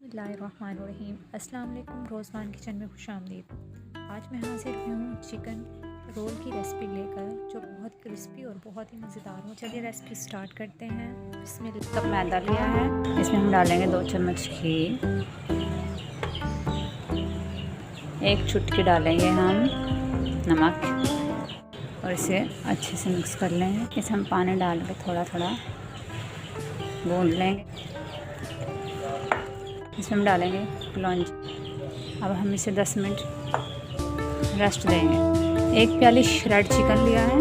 बिस्मिल्लाहिर्रहमानिर्रहीम। अस्सलाम वालेकुम। रोज़वान किचन में खुश आमदीद। आज मैं हाजिर हूँ चिकन रोल की रेसिपी लेकर, जो बहुत क्रिस्पी और बहुत ही मज़ेदार हो। चलिए रेसिपी स्टार्ट करते हैं। इसमें कप मैदा लिया है, इसमें हम डालेंगे 2 चम्मच घी, 1 चुटकी डालेंगे हम नमक और इसे अच्छे से मिक्स कर लेंगे। इसे हम पानी डाल के थोड़ा थोड़ा भून लेंगे। इसमें हम डालेंगे कलौंजी। अब हम इसे 10 मिनट रेस्ट देंगे। 1 प्याली श्रेड चिकन लिया है,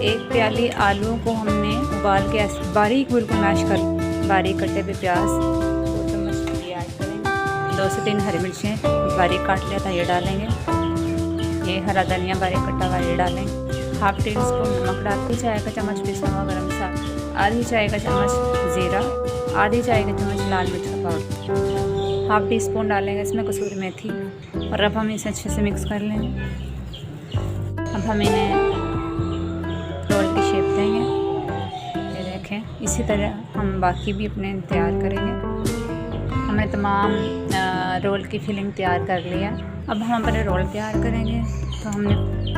1 प्याली आलू को हमने उबाल के बारीक बिल्कुल मैश कर, बारीक कटे हुए प्याज 2 चम्मच घी ऐड करेंगे। 2 से 3 हरी मिर्चें बारीक काट लिया था ये डालेंगे। ये हरा धनिया बारीक कटा हुआ ये डालेंगे। हाफ टी स्पून नमक डालते, चाय का चम्मच पिसा हुआ गरम मसाला, आधी चाय का चम्मच ज़ीरा, आधी चाय का चम्मच लाल मिर्च का पाउडर, हाफ टी स्पून डालेंगे इसमें कसूरी मेथी। और अब हम इसे अच्छे से मिक्स कर लेंगे। अब हम इन्हें रोल की शेप देंगे। ये देखें, इसी तरह हम बाकी भी अपने तैयार करेंगे। हमने तमाम रोल की फिलिंग तैयार कर लिया। अब हम अपने रोल तैयार करेंगे। तो हमने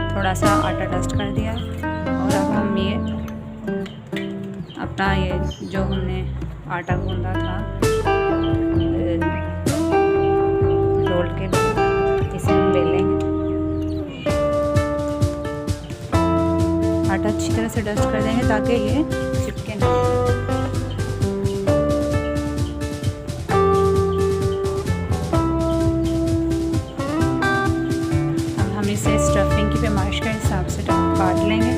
थोड़ा सा आटा डस्ट कर दिया और अब हम ये अपना ये जो हमने आटा गूंदा था रोल के लिए, इसे हम बेलेंगे। आटा अच्छी तरह से डस्ट कर देंगे ताकि ये चिपके ना। अब हम इसे स्टफिंग की पैमाइश के हिसाब से काट लेंगे।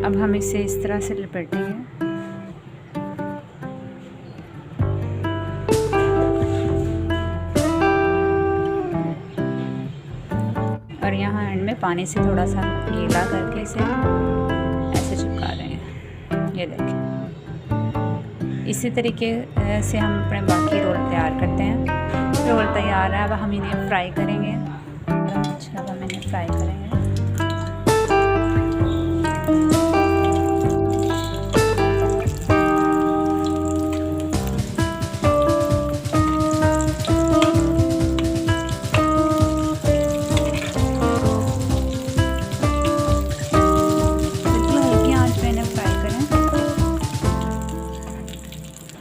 अब हम इसे इस तरह से लपेटेंगे। और यहाँ एंड में पानी से थोड़ा सा गीला करके इसे ऐसे चिपका देंगे। ये देखें, इसी तरीके से हम अपने बाकी रोल तैयार करते हैं। रोल तैयार है, अब हम इन्हें फ्राई करेंगे। अच्छा, अब हम इन्हें फ्राई करेंगे।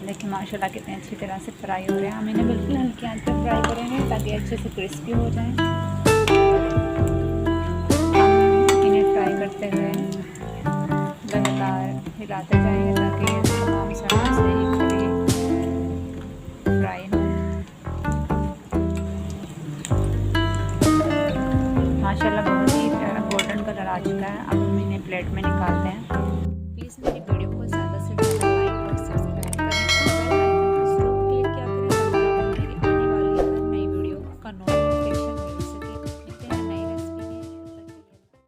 देखिए माशाल्लाह कितने अच्छी तरह से फ्राई हो रहे हैं। हम इन्हें बिल्कुल हल्की आंच पर फ्राई करेंगे ताकि अच्छे से क्रिस्पी हो जाएं। हम इन्हें फ्राई करते हुए लगातार हिलाते जाएंगे ताकि ये तमाम साइड से इक्वली फ्राई हो। माशाल्लाह बहुत ही प्यारा गोल्डन कलर आ चुका है। अब हम इन्हें प्लेट में निकालते हैं। प्लीज़ मेरी